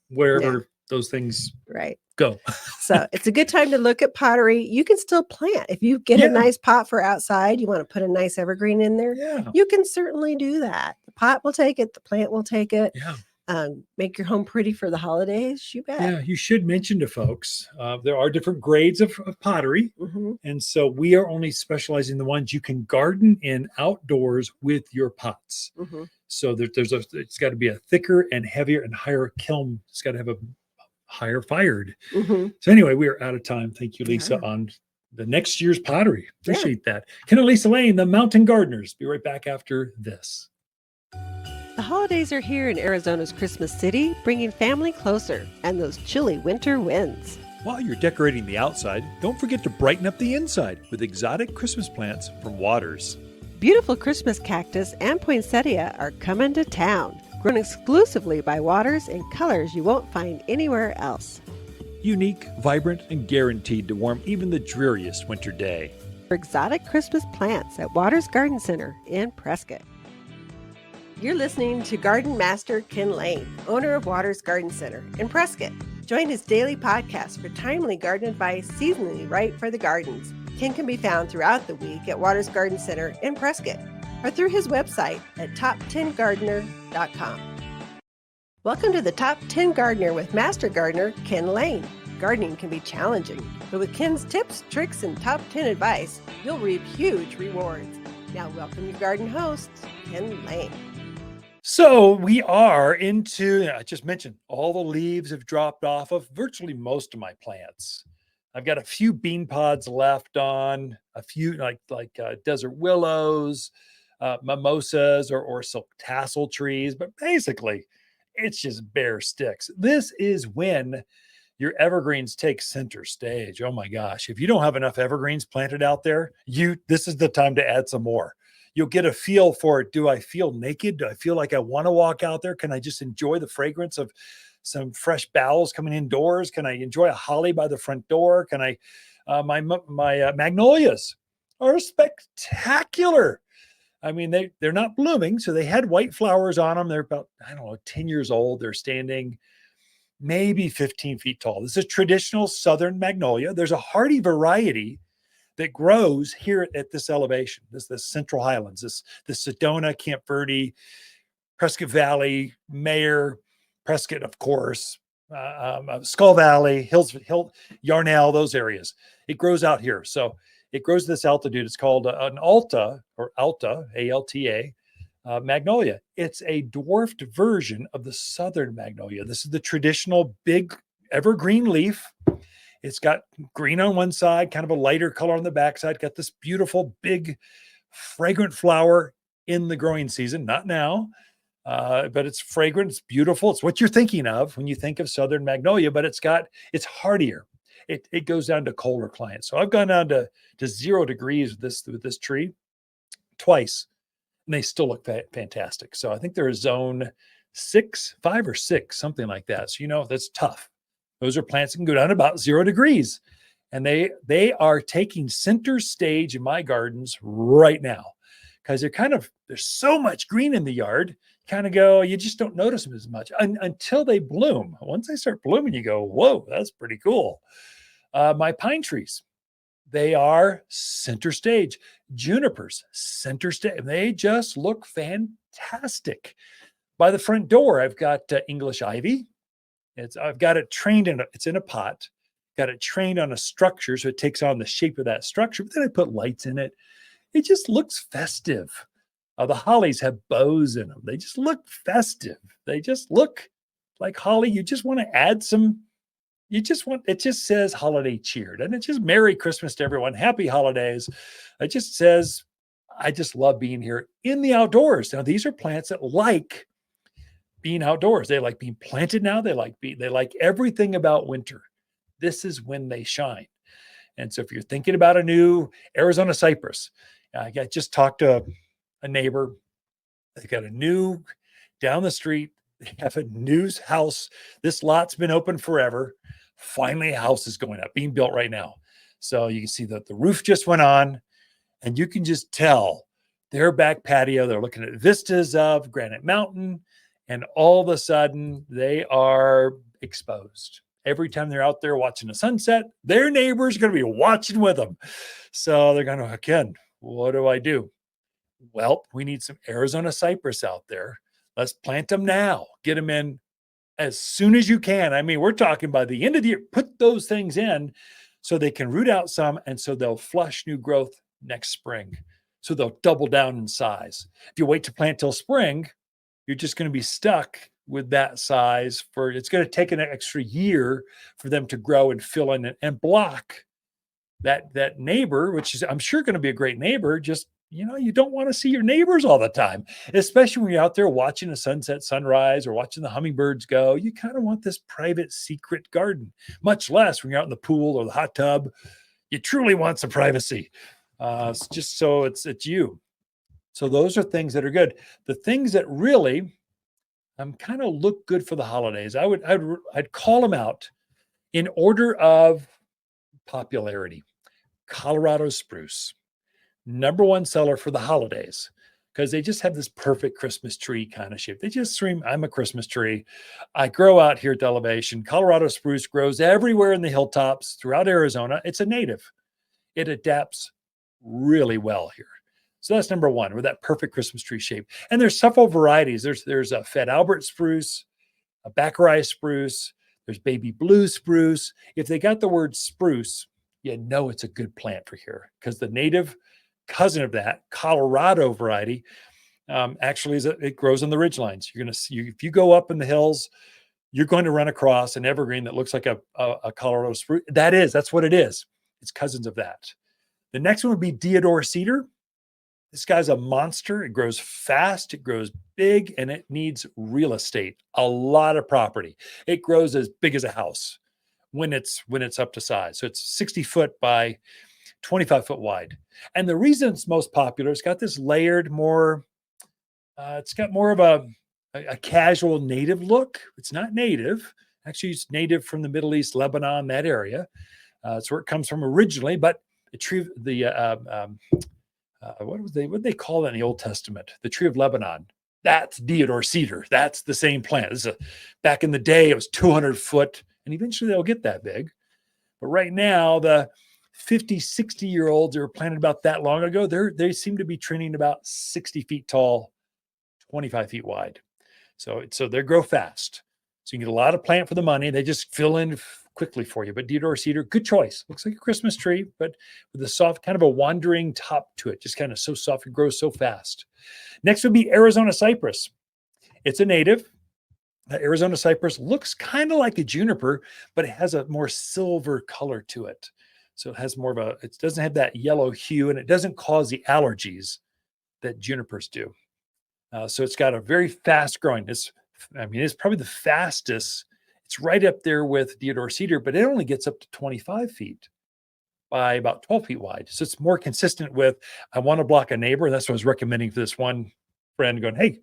wherever those things go. So it's a good time to look at pottery. You can still plant. If you get a nice pot for outside, you want to put a nice evergreen in there, you can certainly do that. The pot will take it. The plant will take it. Make your home pretty for the holidays. You bet. Yeah, you should mention to folks, there are different grades of pottery. And so we are only specializing in the ones you can garden in outdoors with your pots. So it's got to be a thicker and heavier and higher kiln. It's got to have a higher fired. So anyway, we are out of time. Thank you, Lisa, on the next year's pottery. Appreciate that. Ken and Lisa Lain, the Mountain Gardeners. Be right back after this. The holidays are here in Arizona's Christmas City, bringing family closer and those chilly winter winds. While you're decorating the outside, don't forget to brighten up the inside with exotic Christmas plants from Waters. Beautiful Christmas cactus and poinsettia are coming to town, grown exclusively by Waters in colors you won't find anywhere else. Unique, vibrant, and guaranteed to warm even the dreariest winter day. For exotic Christmas plants at Waters Garden Center in Prescott. You're listening to Garden Master Ken Lain, owner of Waters Garden Center in Prescott. Join his daily podcast for timely garden advice seasonally right for the gardens. Ken can be found throughout the week at Waters Garden Center in Prescott or through his website at top10gardener.com. Welcome to the Top 10 Gardener with Master Gardener Ken Lain. Gardening can be challenging, but with Ken's tips, tricks, and top 10 advice, you'll reap huge rewards. Now welcome your garden host, Ken Lain. So we are into, I just mentioned, all the leaves have dropped off of virtually most of my plants. I've got a few bean pods left on, a few like desert willows, mimosas, or silk tassel trees, but basically it's just bare sticks. This is when your evergreens take center stage. Oh my gosh. If you don't have enough evergreens planted out there, this is the time to add some more. You'll get a feel for it. Do I feel naked? Do I feel like I want to walk out there? Can I just enjoy the fragrance of some fresh boughs coming indoors? Can I enjoy a holly by the front door? Can I, my magnolias are spectacular. I mean, they're not blooming. So they had white flowers on them. They're about, I don't know, 10 years old. They're standing maybe 15 feet tall. This is a traditional Southern magnolia. There's a hardy variety that grows here at this elevation, the Central Highlands, the Sedona, Camp Verde, Prescott Valley, Mayer, Prescott, of course, Skull Valley, Yarnell, those areas. It grows out here. So it grows to this altitude. It's called an Alta, A-L-T-A, magnolia. It's a dwarfed version of the Southern magnolia. This is the traditional big evergreen leaf. It's got green on one side, kind of a lighter color on the backside. Got this beautiful, big, fragrant flower in the growing season. Not now, but it's fragrant. It's beautiful. It's what you're thinking of when you think of Southern magnolia, but it's hardier. It goes down to colder climates. So I've gone down to 0 degrees with this tree twice, and they still look fantastic. So I think they're a zone 5 or 6, something like that. So, that's tough. Those are plants that can go down to about 0 degrees. And they are taking center stage in my gardens right now because there's so much green in the yard. You just don't notice them as much until they bloom. Once they start blooming, you go, whoa, that's pretty cool. My pine trees, they are center stage. Junipers, center stage. They just look fantastic. By the front door, I've got English ivy. I've got it trained it's in a pot, got it trained on a structure. So it takes on the shape of that structure, but then I put lights in it. It just looks festive. The hollies have bows in them. They just look festive. They just look like holly. You just want to add it just says holiday cheer. And it's just Merry Christmas to everyone. Happy holidays. It just says, I just love being here in the outdoors. Now, these are plants that like being outdoors. They like being planted now. They like everything about winter. This is when they shine. And so if you're thinking about a new Arizona cypress, I just talked to a neighbor. They got a new down the street. They have a new house. This lot's been open forever. Finally, a house is going up, being built right now. So you can see that the roof just went on, and you can just tell their back patio. They're looking at vistas of Granite Mountain. And all of a sudden, they are exposed. Every time they're out there watching the sunset, their neighbors are going to be watching with them. So they're going to, again, what do I do? Well, we need some Arizona cypress out there. Let's plant them now. Get them in as soon as you can. I mean, we're talking by the end of the year. Put those things in so they can root out some, and so they'll flush new growth next spring. So they'll double down in size. If you wait to plant till spring, you're just going to be stuck with that size it's going to take an extra year for them to grow and fill in and block that neighbor, which is, I'm sure, going to be a great neighbor. Just, you don't want to see your neighbors all the time, especially when you're out there watching a sunset, sunrise, or watching the hummingbirds go. You kind of want this private, secret garden, much less when you're out in the pool or the hot tub. You truly want some privacy. Just so it's you. So those are things that are good. The things that really kind of look good for the holidays, I'd call them out in order of popularity. Colorado spruce, #1 seller for the holidays, because they just have this perfect Christmas tree kind of shape. They just scream, I'm a Christmas tree. I grow out here at the elevation. Colorado spruce grows everywhere in the hilltops throughout Arizona. It's a native. It adapts really well here. So that's #1, with that perfect Christmas tree shape. And there's several varieties. There's a Fed Albert spruce, a Baccarat spruce. There's baby blue spruce. If they got the word spruce, you know it's a good plant for here, because the native cousin of that, Colorado variety, actually it grows on the ridge lines. You're going to see, if you go up in the hills, you're going to run across an evergreen that looks like a Colorado spruce. That's what it is. It's cousins of that. The next one would be deodar cedar. This guy's a monster. It grows fast, it grows big, and it needs real estate, a lot of property. It grows as big as a house when it's up to size. So it's 60 foot by 25 foot wide. And the reason it's most popular, it's got this layered, it's got more of a casual native look. It's not native. Actually, it's native from the Middle East, Lebanon, that area. It's where it comes from originally, but what did they call that in the Old Testament? The tree of Lebanon. That's deodar cedar. That's the same plant. Back in the day, it was 200 foot, and eventually they'll get that big. But right now, the 50, 60-year-olds that were planted about that long ago, they seem to be trending about 60 feet tall, 25 feet wide. So they grow fast. So you can get a lot of plant for the money. They just fill in quickly for you. But deodar cedar, good choice. Looks like a Christmas tree, but with a soft, kind of a wandering top to it. Just kind of so soft, it grows so fast. Next would be Arizona cypress. It's a native. Arizona cypress looks kind of like a juniper, but it has a more silver color to it. So it has more of it doesn't have that yellow hue, and it doesn't cause the allergies that junipers do. So it's got a very fast growing. It's probably the fastest. It's right up there with deodar cedar, but it only gets up to 25 feet by about 12 feet wide. So it's more consistent with, I want to block a neighbor. That's what I was recommending for this one friend, going, hey,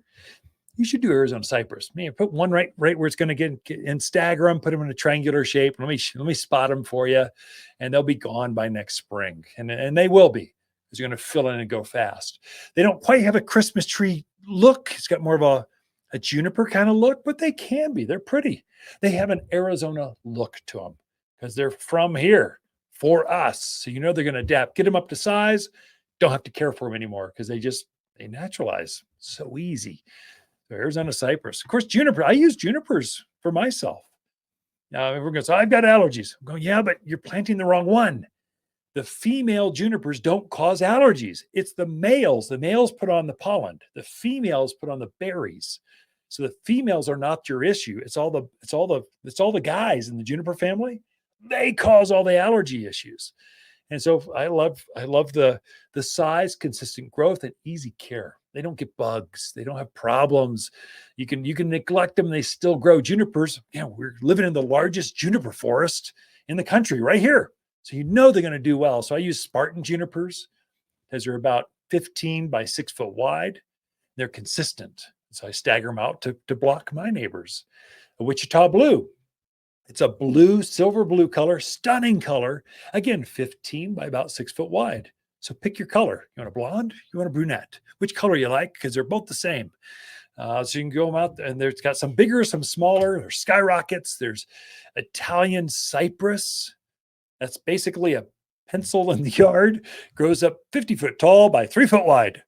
you should do Arizona cypress. Man, put one right where it's going to get and stagger them, put them in a triangular shape. Let me spot them for you, and they'll be gone by next spring. And they will be, because you're going to fill in and go fast. They don't quite have a Christmas tree look. It's got more of a juniper kind of look, but they can be. They're pretty. They have an Arizona look to them because they're from here for us. So they're going to adapt. Get them up to size. Don't have to care for them anymore because they naturalize so easy. So Arizona cypress. Of course, juniper. I use junipers for myself. Now everyone goes, I've got allergies. I'm going, yeah, but you're planting the wrong one. The female junipers don't cause allergies. It's the males. The males put on the pollen. The females put on the berries. So the females are not your issue. It's all the guys in the juniper family. They cause all the allergy issues. And so I love the size, consistent growth, and easy care. They don't get bugs. They don't have problems. You can neglect them. They still grow. Junipers, we're living in the largest juniper forest in the country right here. So they're going to do well. So I use Spartan junipers because they're about 15 by 6 foot wide. They're consistent. So I stagger them out to block my neighbors. A Wichita blue. It's a silver blue color, stunning color. Again, 15 by about 6 foot wide. So pick your color. You want a blonde? You want a brunette? Which color you like? Because they're both the same. So you can go out, and there's got some bigger, some smaller. There's skyrockets. There's Italian cypress. That's basically a pencil in the yard. Grows up 50 foot tall by 3 foot wide.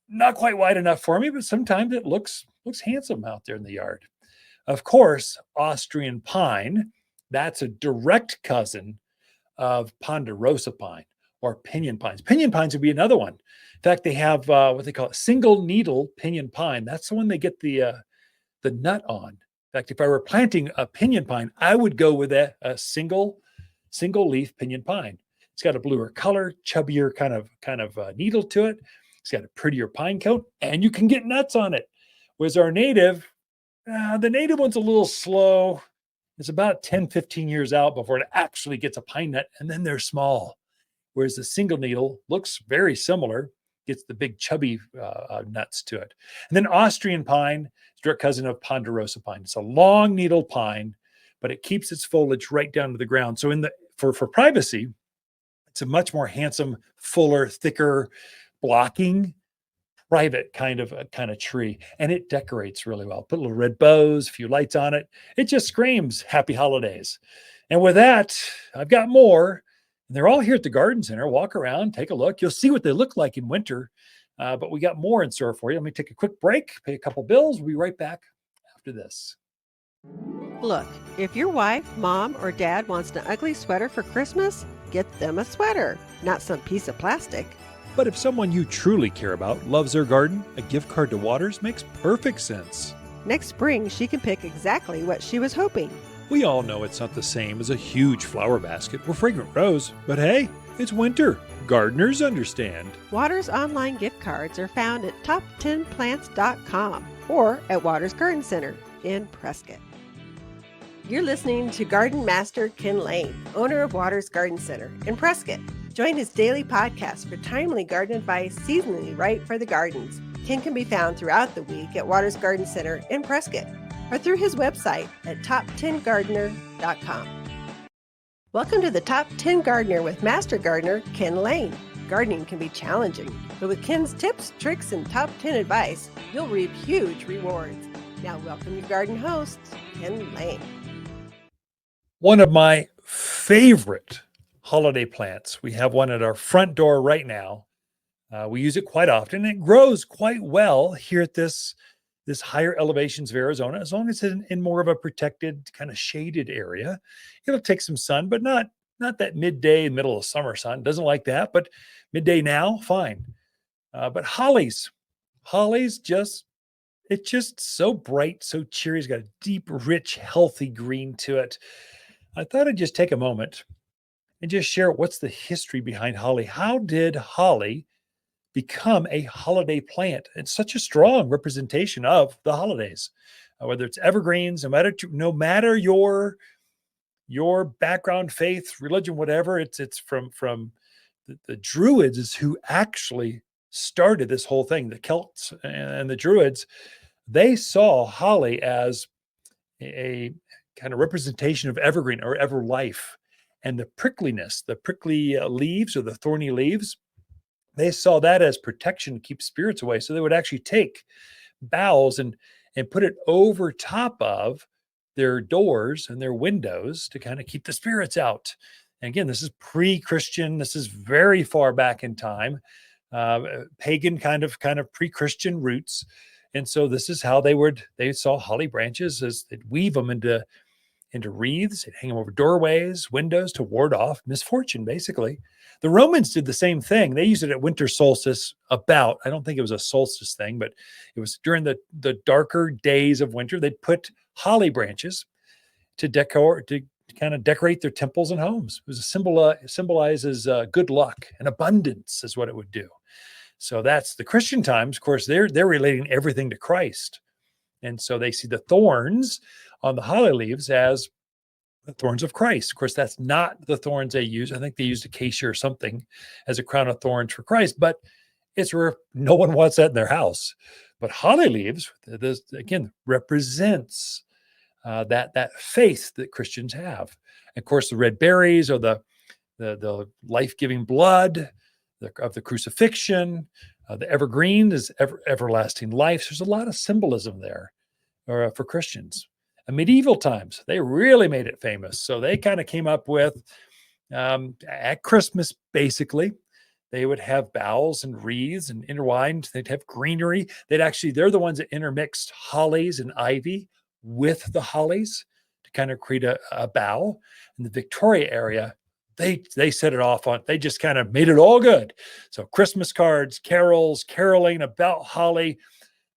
Not quite wide enough for me, but sometimes it looks handsome out there in the yard. Of course, Austrian pine. That's a direct cousin of ponderosa pine or pinyon pines. Pinyon pines would be another one. In fact, they have what they call single needle pinyon pine. That's the one they get the nut on. In fact, if I were planting a pinyon pine, I would go with a single leaf pinyon pine. It's got a bluer color, chubbier kind of needle to it. It's got a prettier pine cone, and you can get nuts on it. Whereas our native, the native one's a little slow. It's about 10, 15 years out before it actually gets a pine nut, and then they're small. Whereas the single needle looks very similar, gets the big chubby nuts to it. And then Austrian pine is direct cousin of ponderosa pine. It's a long needle pine, but it keeps its foliage right down to the ground. So for privacy, it's a much more handsome, fuller, thicker, blocking, private kind of tree. And it decorates really well. Put little red bows, a few lights on it. It just screams happy holidays. And with that, I've got more. They're all here at the garden center. Walk around, take a look. You'll see what they look like in winter. But we got more in store for you. Let me take a quick break, pay a couple bills. We'll be right back after this. Look, if your wife, mom, or dad wants an ugly sweater for Christmas, get them a sweater, not some piece of plastic. But if someone you truly care about loves their garden, a gift card to Waters makes perfect sense. Next spring, she can pick exactly what she was hoping. We all know it's not the same as a huge flower basket or fragrant rose, but hey, it's winter. Gardeners understand. Waters online gift cards are found at top10plants.com or at Waters Garden Center in Prescott. You're listening to Garden Master Ken Lain, owner of Waters Garden Center in Prescott. Join his daily podcast for timely garden advice seasonally right for the gardens. Ken can be found throughout the week at Waters Garden Center in Prescott or through his website at top10gardener.com. Welcome to the Top 10 Gardener with Master Gardener Ken Lain. Gardening can be challenging, but with Ken's tips, tricks, and top 10 advice, you'll reap huge rewards. Now welcome your garden host, Ken Lain. One of my favorite holiday plants. We have one at our front door right now. We use it quite often. It grows quite well here at this higher elevations of Arizona, as long as it's in more of a protected, kind of shaded area. It'll take some sun, but not that midday, middle of summer sun. Doesn't like that, but midday now, fine. But hollies it's just so bright, so cheery. It's got a deep, rich, healthy green to it. I thought I'd just take a moment and just share what's the history behind holly. How did holly become a holiday plant? It's such a strong representation of the holidays, whether it's evergreens, no matter your background, faith, religion, whatever. It's from the Druids is who actually started this whole thing. The Celts and the Druids, they saw holly as a kind of representation of evergreen or ever life, and the prickliness, the prickly leaves or the thorny leaves. They saw that as protection to keep spirits away. So they would actually take boughs and put it over top of their doors and their windows to kind of keep the spirits out. And again, this is pre-Christian. This is very far back in time, pagan kind of pre-Christian roots. And so this is how they saw holly branches as they'd weave them into wreaths. They'd hang them over doorways, windows to ward off misfortune, basically. The Romans did the same thing. They used it at winter solstice I don't think it was a solstice thing, but it was during the darker days of winter. They'd put holly branches to kind of decorate their temples and homes. It was a symbol, symbolizes good luck and abundance is what it would do. So that's the Christian times. Of course, they're relating everything to Christ. And so they see the thorns on the holly leaves as the thorns of Christ. Of course, that's not the thorns they use. I think they used acacia or something as a crown of thorns for Christ, but it's where no one wants that in their house. But holly leaves, this again, represents that faith that Christians have. And of course, the red berries are the life-giving blood of the crucifixion. The evergreen is everlasting life. So there's a lot of symbolism there for Christians. In medieval times, they really made it famous. So they kind of came up with, at Christmas, basically, they would have boughs and wreaths and intertwined. They'd have greenery. They're the ones that intermixed hollies and ivy with the hollies to kind of create a bough. In the Victoria area, they set it off on, they just kind of made it all good. So Christmas cards, carols, caroling about holly.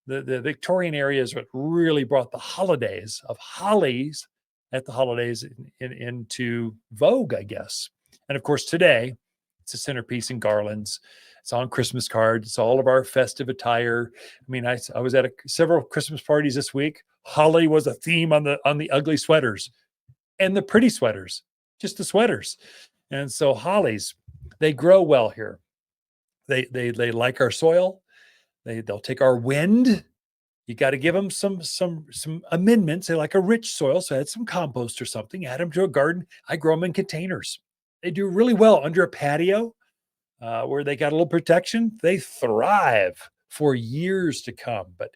The Victorian area is what really brought the holidays of hollies at the holidays into vogue, I guess. And of course, today, it's a centerpiece in garlands. It's on Christmas cards. It's all of our festive attire. I mean, I was at several Christmas parties this week. Holly was a theme on the ugly sweaters and the pretty sweaters, just the sweaters. And so hollies, they grow well here. They like our soil. They'll take our wind. You got to give them some amendments. They like a rich soil, so add some compost or something. Add them to a garden. I grow them in containers. They do really well under a patio where they got a little protection. They thrive for years to come. But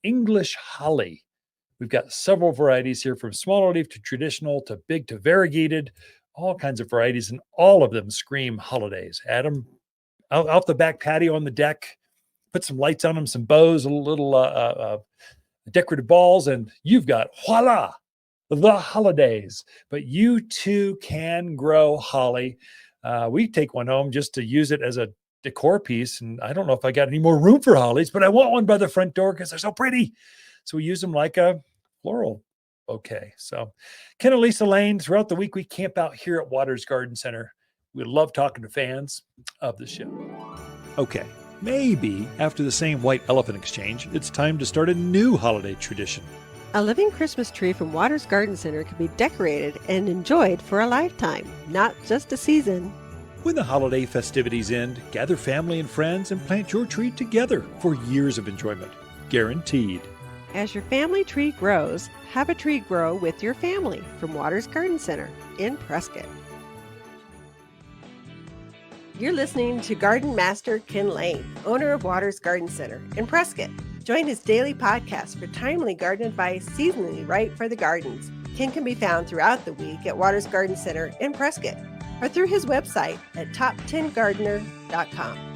English holly, we've got several varieties here, from smaller leaf to traditional to big to variegated, all kinds of varieties, and all of them scream holidays. Add them out the back patio on the deck. Put some lights on them, some bows, a little decorative balls, and you've got, voila, the holidays, but you too can grow holly. We take one home just to use it as a decor piece. And I don't know if I got any more room for hollies, but I want one by the front door because they're so pretty. So we use them like a floral bouquet. So Ken and Lisa Lain, throughout the week, we camp out here at Waters Garden Center. We love talking to fans of the show. Okay, maybe after the same white elephant exchange, it's time to start a new holiday tradition. A living Christmas tree from Waters Garden Center can be decorated and enjoyed for a lifetime, not just a season. When the holiday festivities end, gather family and friends and plant your tree together for years of enjoyment. Guaranteed. As your family tree grows, have a tree grow with your family from Waters Garden Center in Prescott. You're listening to Garden Master Ken Lain, owner of Waters Garden Center in Prescott. Join his daily podcast for timely garden advice seasonally right for the gardens. Ken can be found throughout the week at Waters Garden Center in Prescott or through his website at top10gardener.com.